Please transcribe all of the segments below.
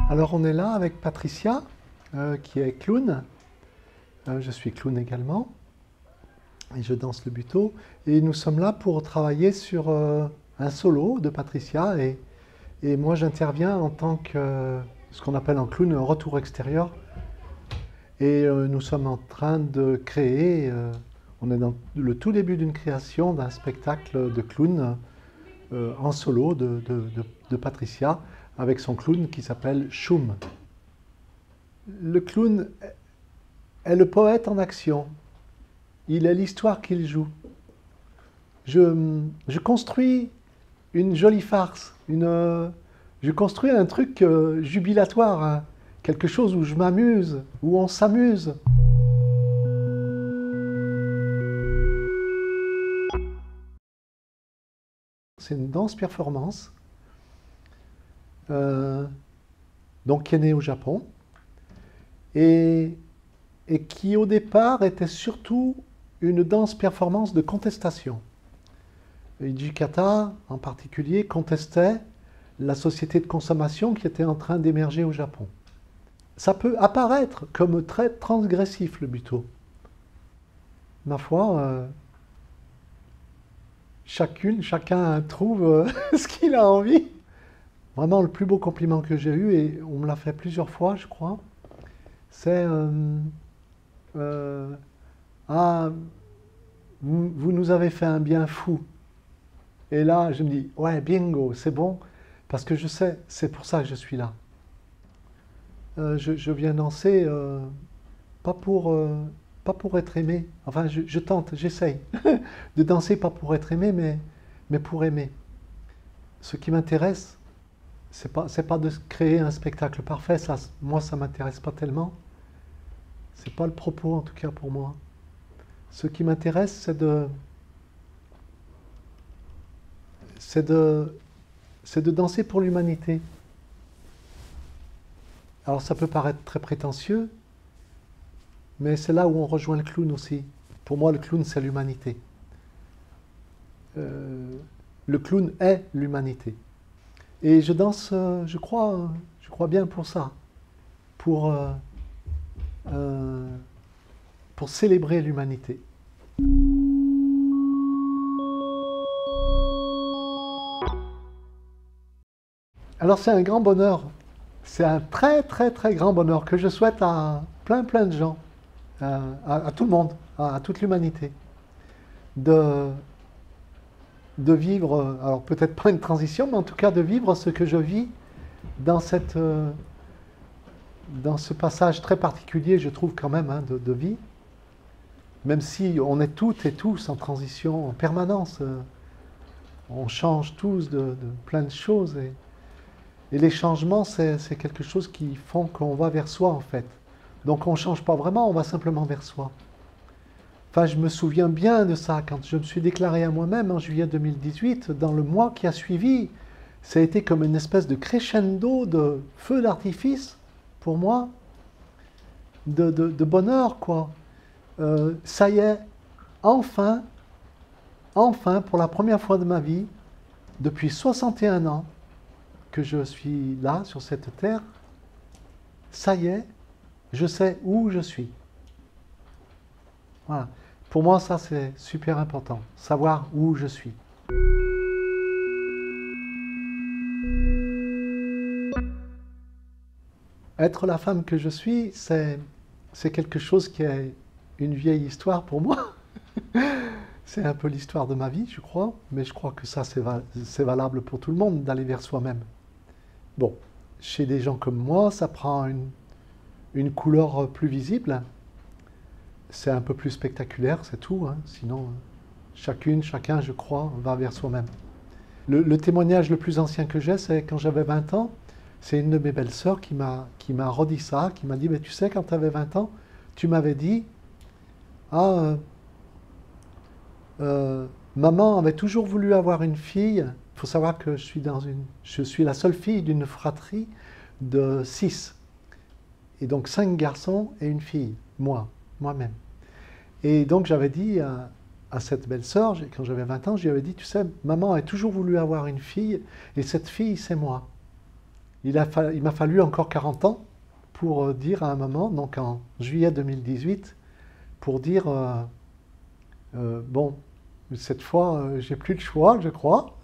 Alors on est là avec Patricia, qui est clown. Je suis clown également, et je danse le buto. Et nous sommes là pour travailler sur un solo de Patricia, et moi j'interviens en tant que ce qu'on appelle en clown un retour extérieur. Et nous sommes en train de créer, on est dans le tout début d'une création d'un spectacle de clown en solo de Patricia, avec son clown qui s'appelle Choum. Le clown est le poète en action. Il est l'histoire qu'il joue. Je construis une jolie farce, je construis un truc jubilatoire, hein, quelque chose où je m'amuse, où on s'amuse. C'est une danse-performance, donc qui est née au Japon, et qui au départ était surtout une danse-performance de contestation. Eiji Kata, en particulier, contestait la société de consommation qui était en train d'émerger au Japon. Ça peut apparaître comme très transgressif, le buto. Ma foi, chacun trouve ce qu'il a envie. Vraiment, le plus beau compliment que j'ai eu, et on me l'a fait plusieurs fois, je crois, c'est ah, vous nous avez fait un bien fou. Et là, je me dis, ouais, bingo, c'est bon, parce que je sais, c'est pour ça que je suis là. Je viens danser, pas pour être aimé. Enfin, je tente, j'essaye de danser pas pour être aimé, mais pour aimer. Ce qui m'intéresse, c'est pas de créer un spectacle parfait, ça, moi ça m'intéresse pas tellement. C'est pas le propos en tout cas pour moi. Ce qui m'intéresse, c'est de danser pour l'humanité. Alors ça peut paraître très prétentieux, mais c'est là où on rejoint le clown aussi. Pour moi, le clown, c'est l'humanité. Le clown est l'humanité. Et je danse, je crois bien pour ça, pour célébrer l'humanité. Alors c'est un grand bonheur, c'est un très très très grand bonheur que je souhaite à plein de gens, à tout le monde, à toute l'humanité, de vivre, alors peut-être pas une transition, mais en tout cas de vivre ce que je vis dans ce passage très particulier, je trouve quand même, hein, de vie, même si on est toutes et tous en transition en permanence, on change tous de plein de choses, et les changements, c'est quelque chose qui font qu'on va vers soi, en fait. Donc on ne change pas vraiment, on va simplement vers soi. Enfin, je me souviens bien de ça, quand je me suis déclaré à moi-même en juillet 2018, dans le mois qui a suivi, ça a été comme une espèce de crescendo de feu d'artifice, pour moi, de bonheur, quoi. Ça y est, enfin, pour la première fois de ma vie, depuis 61 ans, que je suis là, sur cette terre, ça y est, je sais où je suis. Voilà. Pour moi, ça, c'est super important, savoir où je suis. Être la femme que je suis, c'est quelque chose qui est une vieille histoire pour moi. C'est un peu l'histoire de ma vie, je crois, mais je crois que ça, c'est valable pour tout le monde, d'aller vers soi-même. Bon, chez des gens comme moi, ça prend une couleur plus visible. c'est un peu plus spectaculaire, c'est tout, hein. Sinon, chacune, chacun, je crois, va vers soi-même. Le témoignage le plus ancien que j'ai, c'est quand j'avais 20 ans. C'est une de mes belles-sœurs qui m'a redit ça, qui m'a dit, mais tu sais, quand tu avais 20 ans, tu m'avais dit, ah, maman avait toujours voulu avoir une fille. Il faut savoir que je suis la seule fille d'une fratrie de 6. Et donc 5 garçons et une fille, moi-même. Et donc j'avais dit à cette belle-sœur, quand j'avais 20 ans, je lui avais dit, tu sais, maman a toujours voulu avoir une fille, et cette fille, c'est moi. Il m'a fallu encore 40 ans pour dire à un moment, donc en juillet 2018, pour dire, bon, cette fois, j'ai plus le choix, je crois.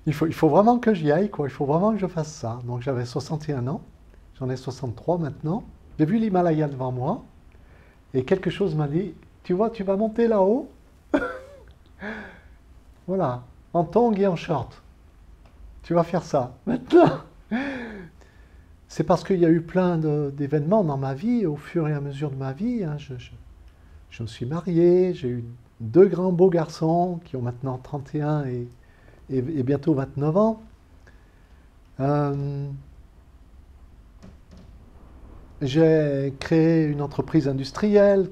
il faut vraiment que j'y aille, quoi. Il faut vraiment que je fasse ça. Donc j'avais 61 ans, j'en ai 63 maintenant. J'ai vu l'Himalaya devant moi, et quelque chose m'a dit, tu vois, tu vas monter là-haut, voilà, en tongs et en short. Tu vas faire ça. Maintenant, c'est parce qu'il y a eu plein d'événements dans ma vie, au fur et à mesure de ma vie. Hein, je me suis marié, j'ai eu 2 grands beaux garçons qui ont maintenant 31 et bientôt 29 ans. J'ai créé une entreprise industrielle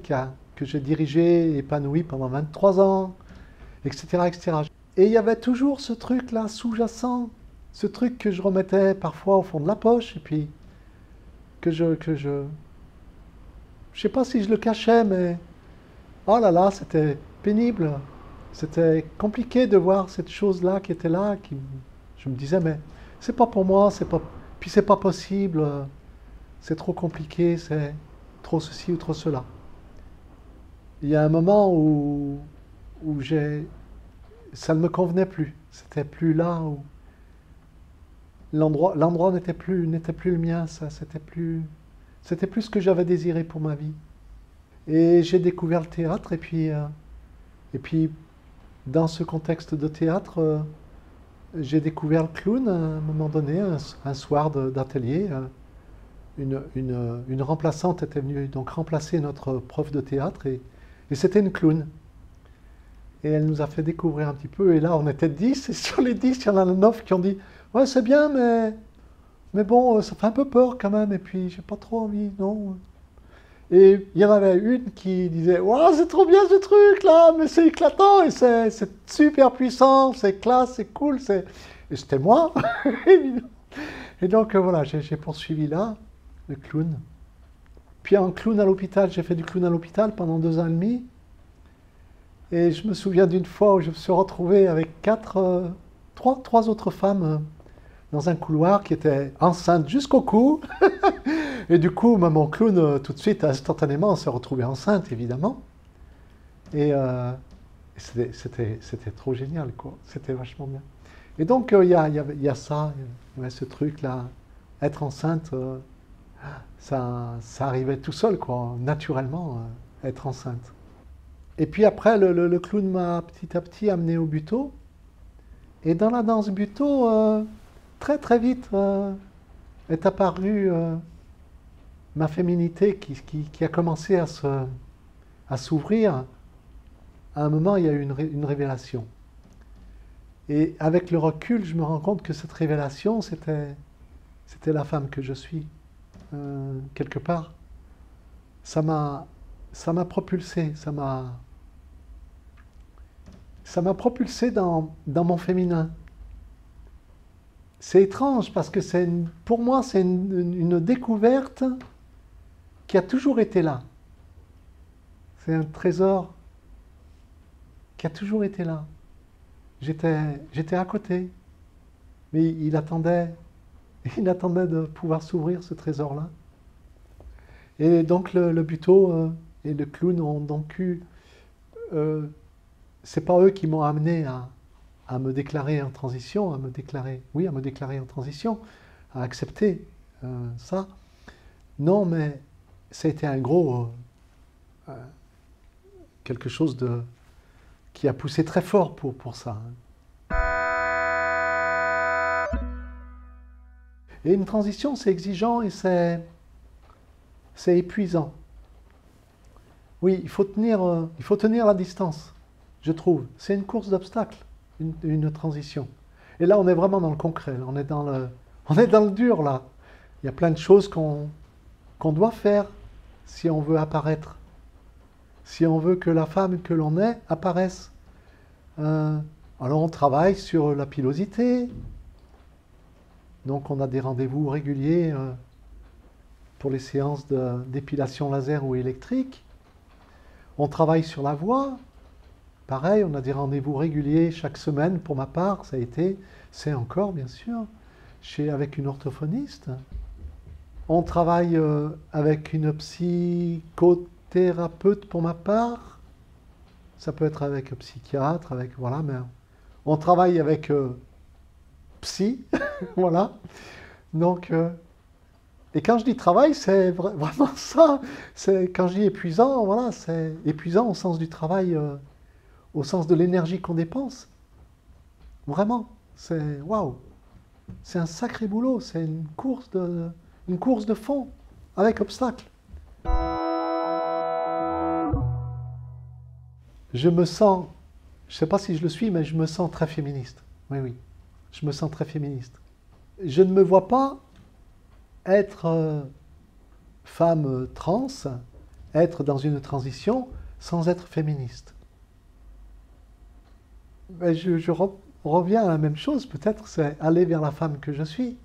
que j'ai dirigée et épanouie pendant 23 ans, etc., etc. Et il y avait toujours ce truc-là sous-jacent, ce truc que je remettais parfois au fond de la poche, et puis je sais pas si je le cachais, mais oh là là, c'était pénible. C'était compliqué de voir cette chose-là qui était là, je me disais, mais c'est pas pour moi, puis c'est pas possible, c'est trop compliqué, c'est trop ceci ou trop cela. Il y a un moment où ça ne me convenait plus. C'était plus là où l'endroit n'était plus le mien, c'était plus ce que j'avais désiré pour ma vie. Et j'ai découvert le théâtre, et puis dans ce contexte de théâtre, j'ai découvert le clown à un moment donné, un soir d'atelier. Une remplaçante était venue donc remplacer notre prof de théâtre, et c'était une clown. Et elle nous a fait découvrir un petit peu, et là on était 10, et sur les 10, il y en a 9 qui ont dit « Ouais, c'est bien, mais bon, ça fait un peu peur quand même, et puis j'ai pas trop envie, non ?» Et il y en avait une qui disait « Wow, c'est trop bien ce truc-là, mais c'est éclatant, et c'est super puissant, c'est classe, c'est cool, c'est... » Et c'était moi, évidemment. Et donc voilà, j'ai poursuivi là, le clown. Puis en clown à l'hôpital, j'ai fait du clown à l'hôpital pendant 2 ans et demi. Et je me souviens d'une fois où je me suis retrouvé avec trois autres femmes dans un couloir qui étaient enceintes jusqu'au cou. Et du coup, mon clown, tout de suite, instantanément, s'est retrouvé enceinte, évidemment. Et c'était trop génial, quoi. C'était vachement bien. Et donc, il y a ça, il y avait ce truc-là. Être enceinte, ça arrivait tout seul, quoi, naturellement, être enceinte. Et puis après, le clown m'a petit à petit amené au buto. Et dans la danse buto, très très vite est apparue ma féminité qui a commencé à s'ouvrir. À un moment, il y a eu une révélation. Et avec le recul, je me rends compte que cette révélation, c'était la femme que je suis, quelque part. Ça m'a propulsé, ça m'a propulsé dans mon féminin. C'est étrange parce que pour moi, c'est une découverte qui a toujours été là. C'est un trésor qui a toujours été là. J'étais à côté, mais il attendait de pouvoir s'ouvrir, ce trésor-là. Et donc le buto et le clown ont donc eu... c'est pas eux qui m'ont amené à me déclarer en transition, à me déclarer en transition, à accepter ça. Non, mais ça a été un gros... quelque chose qui a poussé très fort pour ça. Et une transition, c'est exigeant et c'est épuisant. Oui, il faut tenir la distance, je trouve. C'est une course d'obstacles, une transition. Et là, on est vraiment dans le concret, là. On est dans le dur, là. Il y a plein de choses qu'on doit faire si on veut apparaître, si on veut que la femme que l'on est apparaisse. Euh, alors, on travaille sur la pilosité. Donc, on a des rendez-vous réguliers pour les séances d'épilation laser ou électrique. On travaille sur la voix. Pareil, on a des rendez-vous réguliers chaque semaine pour ma part. Ça a été, c'est encore bien sûr, avec une orthophoniste. On travaille avec une psychothérapeute pour ma part. Ça peut être avec un psychiatre, voilà, mais on travaille avec psy, voilà. Donc, et quand je dis travail, c'est vraiment ça. C'est quand je dis épuisant, voilà, c'est épuisant au sens du travail, au sens de l'énergie qu'on dépense. Vraiment, c'est waouh. C'est un sacré boulot. C'est une course de fond avec obstacles. Je me sens, je ne sais pas si je le suis, mais je me sens très féministe. Oui, oui, je me sens très féministe. Je ne me vois pas être femme trans, être dans une transition sans être féministe. Mais je reviens à la même chose, peut-être, c'est aller vers la femme que je suis.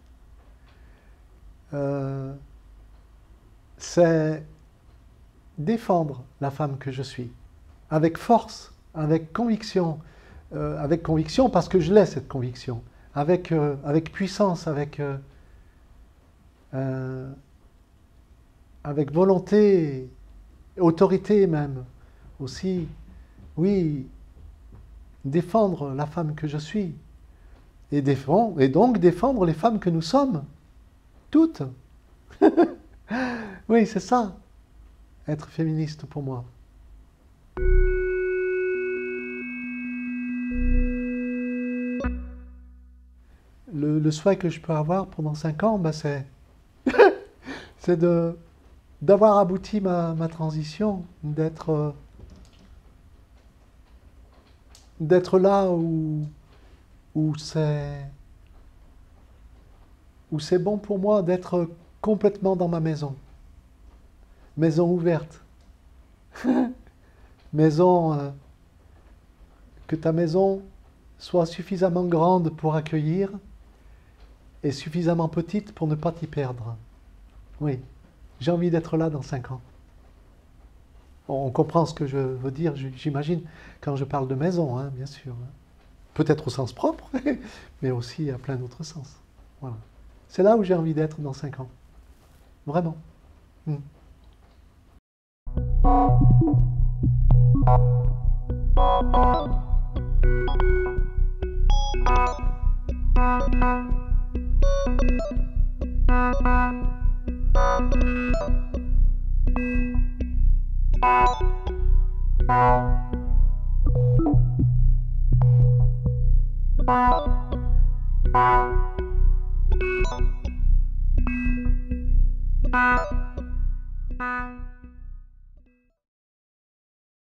C'est défendre la femme que je suis, avec force, avec conviction parce que je l'ai cette conviction, avec puissance, avec volonté, autorité même, aussi, oui, défendre la femme que je suis, et donc défendre les femmes que nous sommes, toutes. Oui, c'est ça, être féministe pour moi. Le souhait que je peux avoir pendant 5 ans, ben c'est d'avoir abouti ma transition, d'être là où c'est bon pour moi, d'être complètement dans ma maison. Maison ouverte. Maison, que ta maison soit suffisamment grande pour accueillir et suffisamment petite pour ne pas t'y perdre. Oui, j'ai envie d'être là dans 5 ans. On comprend ce que je veux dire, j'imagine, quand je parle de maison, hein, bien sûr. Peut-être au sens propre, mais aussi à plein d'autres sens. Voilà. C'est là où j'ai envie d'être dans 5 ans. Vraiment. Mm.